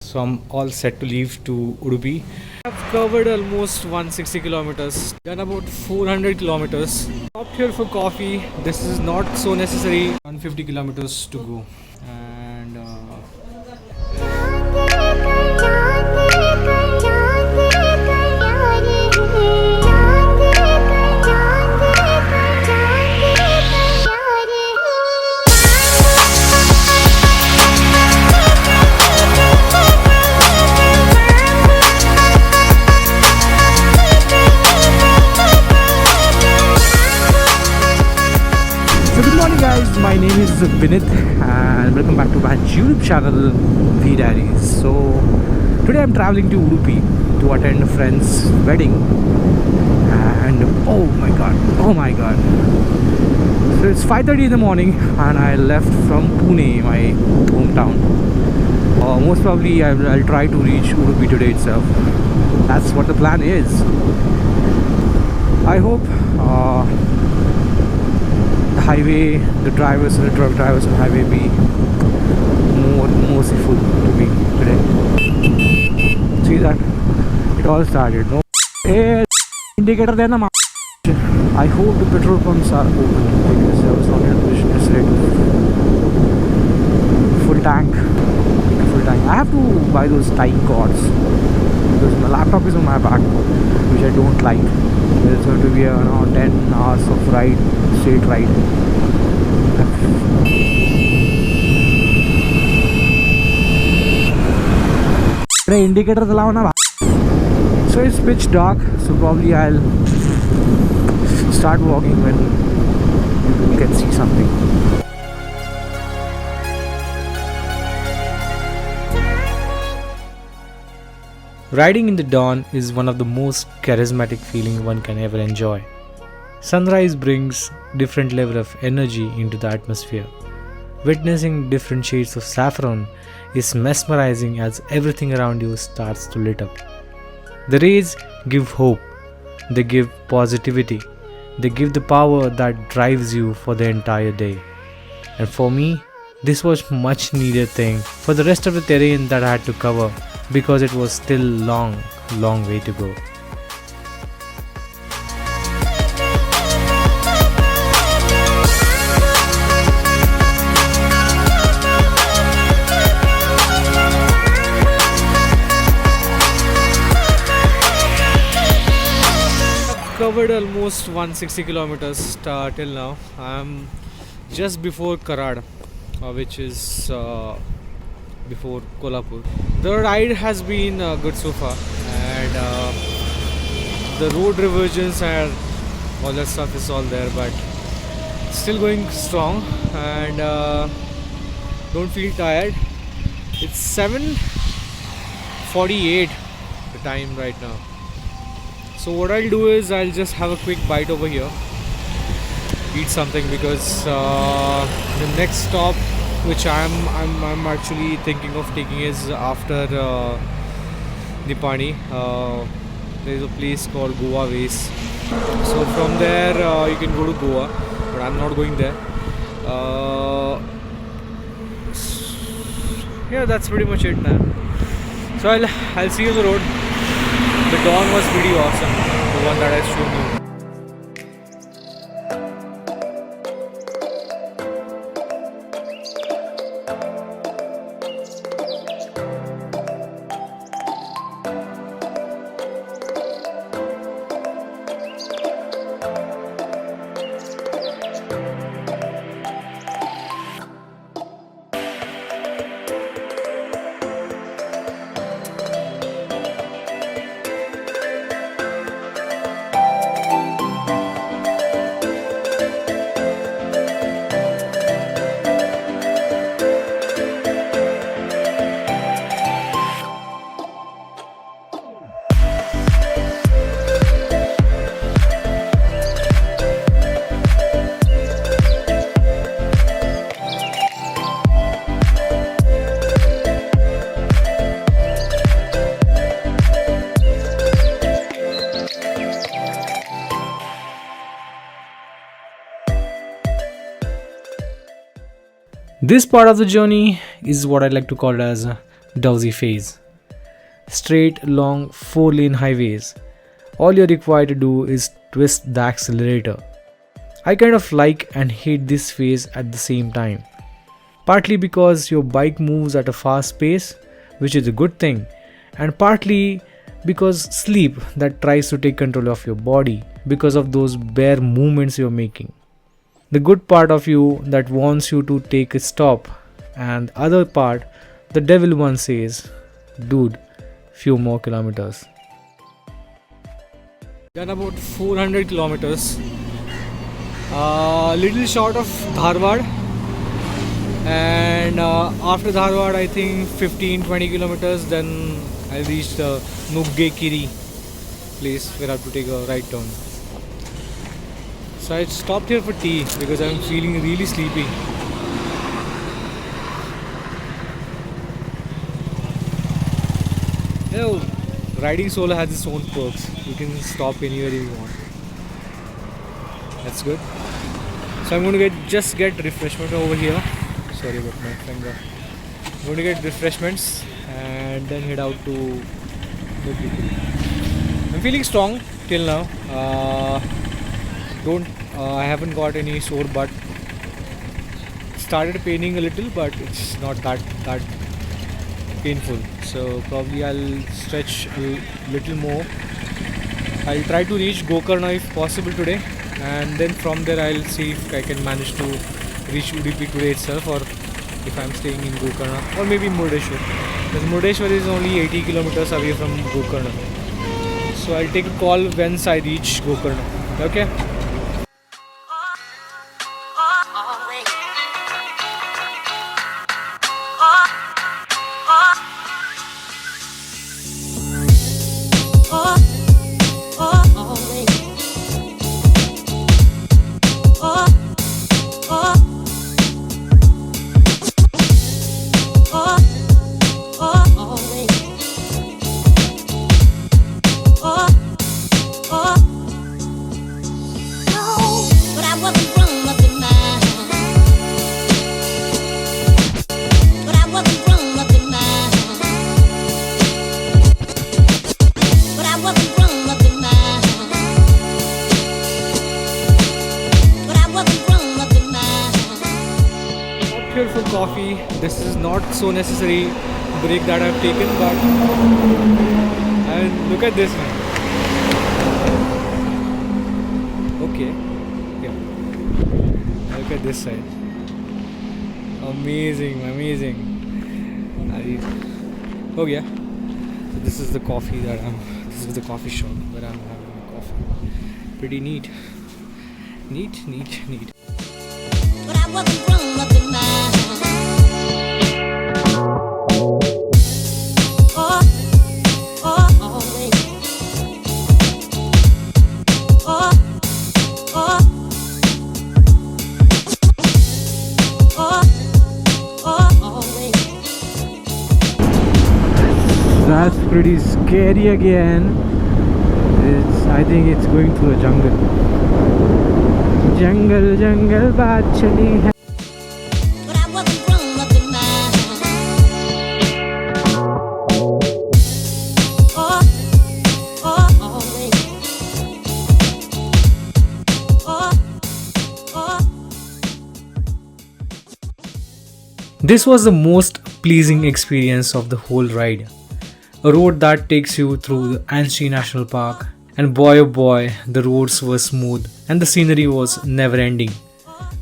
So I'm all set to leave to Udupi. I've covered almost 160 kilometers, done about 400 kilometers. Stopped here for coffee. This is not so necessary. 150 kilometers to go. And so good morning guys, my name is Vinith and welcome back to my YouTube channel VDiaries. So today I'm traveling to Udupi to attend a friend's wedding, and oh my god, so it's 5:30 in the morning and I left from Pune, my hometown. Most probably I'll try to reach Udupi today itself. That's what the plan is. I hope the highway, the drivers and the truck drivers on the highway be more merciful to me today. See that? It all started. No, hey, indicator there na. I hope the petrol pumps are open because I was not in a position yesterday to full tank. I have to buy those tying cords because my laptop is on my back, which I don't like. There's going to be around 10 hours of ride, straight ride. Indicator na. So it's pitch dark, so probably I'll start walking when you can see something. Riding in the dawn is one of the most charismatic feeling one can ever enjoy. Sunrise brings different level of energy into the atmosphere. Witnessing different shades of saffron is mesmerizing as everything around you starts to lit up. The rays give hope, they give positivity, they give the power that drives you for the entire day. And for me, this was much needed thing for the rest of the terrain that I had to cover, because it was still long way to go. I've covered almost 160 kilometers till now. I'm just before Karad, which is before Kolhapur. The ride has been good so far, and the road reversions and all that stuff is all there, but still going strong, and don't feel tired. It's 7:48 the time right now. So what I'll do is I'll just have a quick bite over here, eat something, because the next stop which I'm actually thinking of taking is after Nipani. There is a place called Goa Ways. So from there you can go to Goa, but I'm not going there. Yeah, that's pretty much it, man. So I'll see you on the road. The dawn was pretty awesome, the one that I showed you. This part of the journey is what I like to call as dowsy phase. Straight, long, 4-lane highways. All you're required to do is twist the accelerator. I kind of like and hate this phase at the same time. Partly because your bike moves at a fast pace, which is a good thing, and partly because sleep that tries to take control of your body because of those bare movements you're making. The good part of you that wants you to take a stop, and the other part, the devil one says, dude, few more kilometers. Done about 400 kilometers. Little short of Dharwad, and after Dharwad I think 15-20 kilometers, then I'll reach the Nuggekiri place where I have to take a right turn. So I stopped here for tea because I'm feeling really sleepy. You know, riding solo has its own perks. You can stop anywhere you want. That's good. So I'm going to just get refreshment over here. Sorry about my finger. I'm going to get refreshments and then head out to Udupi. I'm feeling strong till now. I haven't got any sore butt. Started paining a little, but it's not that painful. So probably I'll stretch a little more. I'll try to reach Gokarna if possible today, and then from there I'll see if I can manage to reach Udupi today itself, or if I'm staying in Gokarna, or maybe Murdeshwar, because Murdeshwar is only 80 kilometers away from Gokarna. So I'll take a call once I reach Gokarna. Okay. For coffee, this is not so necessary break that I've taken, but and look at this man. Okay, yeah. Look at this side. Amazing. Oh yeah. So this is the coffee this is the coffee shop where I'm having coffee. Pretty neat. But I wasn't grown up in my That's pretty scary again. I think it's going through a jungle. Jungle baat chali hai. But I wasn't grown up in my This was the most pleasing experience of the whole ride. A road that takes you through the Anshi National Park, and boy oh boy, the roads were smooth and the scenery was never ending.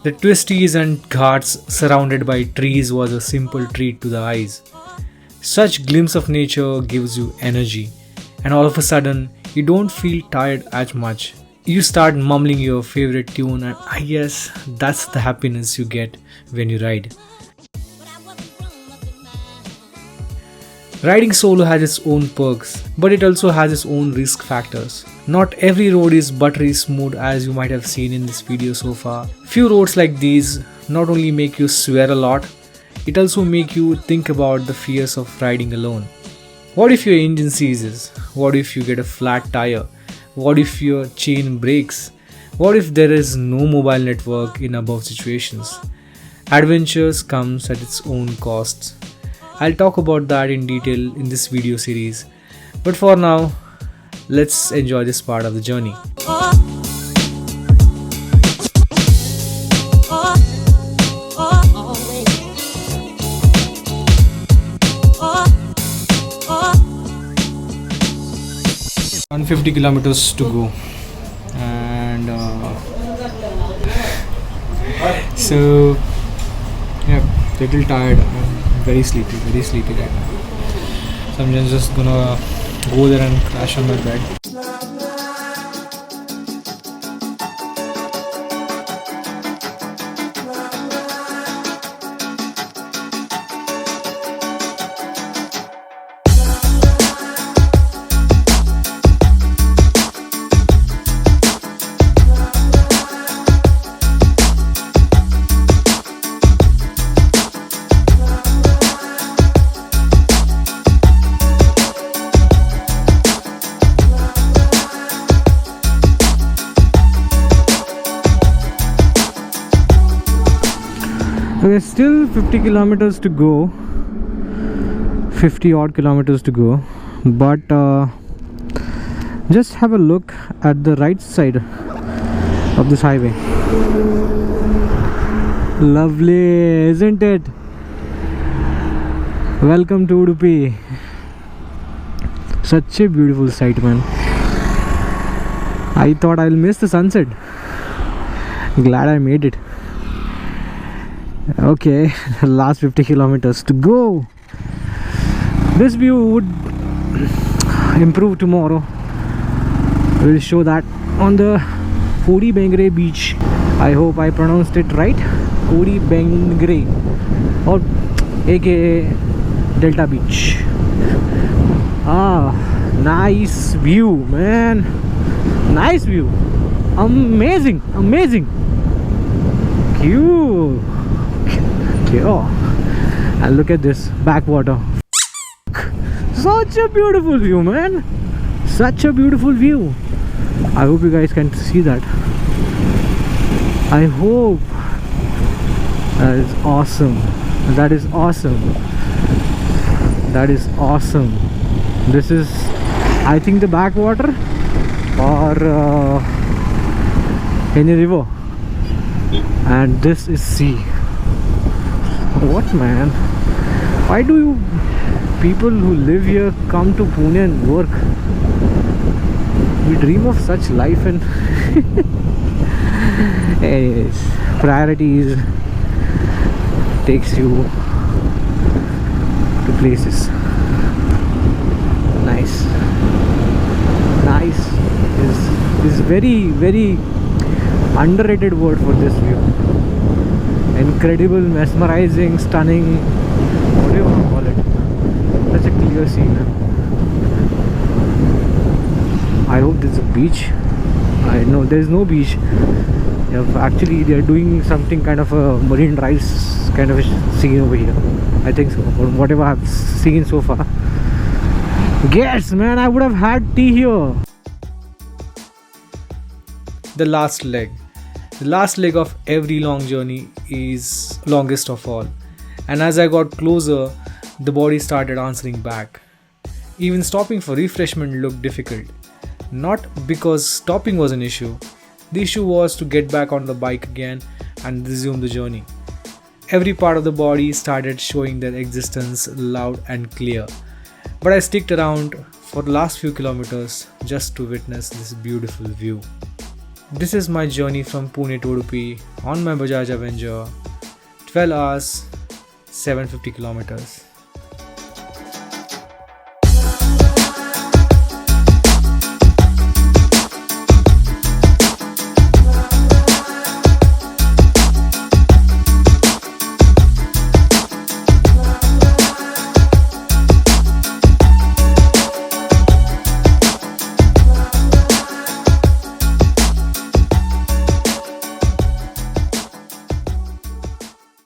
The twisties and ghats surrounded by trees was a simple treat to the eyes. Such glimpse of nature gives you energy, and all of a sudden you don't feel tired as much. You start mumbling your favorite tune, and I guess that's the happiness you get when you ride. Riding solo has its own perks, but it also has its own risk factors. Not every road is buttery smooth as you might have seen in this video so far. Few roads like these not only make you swear a lot, it also make you think about the fears of riding alone. What if your engine seizes? What if you get a flat tire? What if your chain breaks? What if there is no mobile network in above situations? Adventures comes at its own costs. I'll talk about that in detail in this video series. But for now, let's enjoy this part of the journey. Oh, always. Oh, 150 kilometers to go, and so yeah, little tired. I'm very sleepy right now. So I'm just gonna go there and crash on my bed. There's still 50 kilometers to go, 50 odd kilometers to go, but just have a look at the right side of this highway. Lovely, isn't it? Welcome to Udupi. Such a beautiful sight, man. I thought I'll miss the sunset. Glad I made it. Okay, last 50 kilometers to go. This view would improve tomorrow. We'll show that on the Kodi Bengre beach. I hope I pronounced it right. Kodi Bengre, or aka Delta Beach. Nice view, man. Nice view. Amazing. Cute. Oh, and look at this backwater. Such a beautiful view, man. Such a beautiful view. I hope you guys can see that. I hope. That is awesome. That is awesome. This is, I think, the backwater or any river, and this is sea. What, man? Why do you people who live here come to Pune and work? We dream of such life, and anyways, priorities takes you to places. Nice is very underrated word for this view. Incredible, mesmerizing, stunning, what do you want to call it? Such a clear scene. I hope there's a beach. I know there's no beach. They're doing something kind of a marine drives kind of a scene over here. I think so, from whatever I've seen so far. Yes, man, I would have had tea here. The last leg of every long journey is longest of all, and as I got closer, the body started answering back. Even stopping for refreshment looked difficult. Not because stopping was an issue. The issue was to get back on the bike again and resume the journey. Every part of the body started showing their existence loud and clear. But I sticked around for the last few kilometers just to witness this beautiful view. This is my journey from Pune to Udupi on my Bajaj Avenger, 12 hours, 750 kilometers.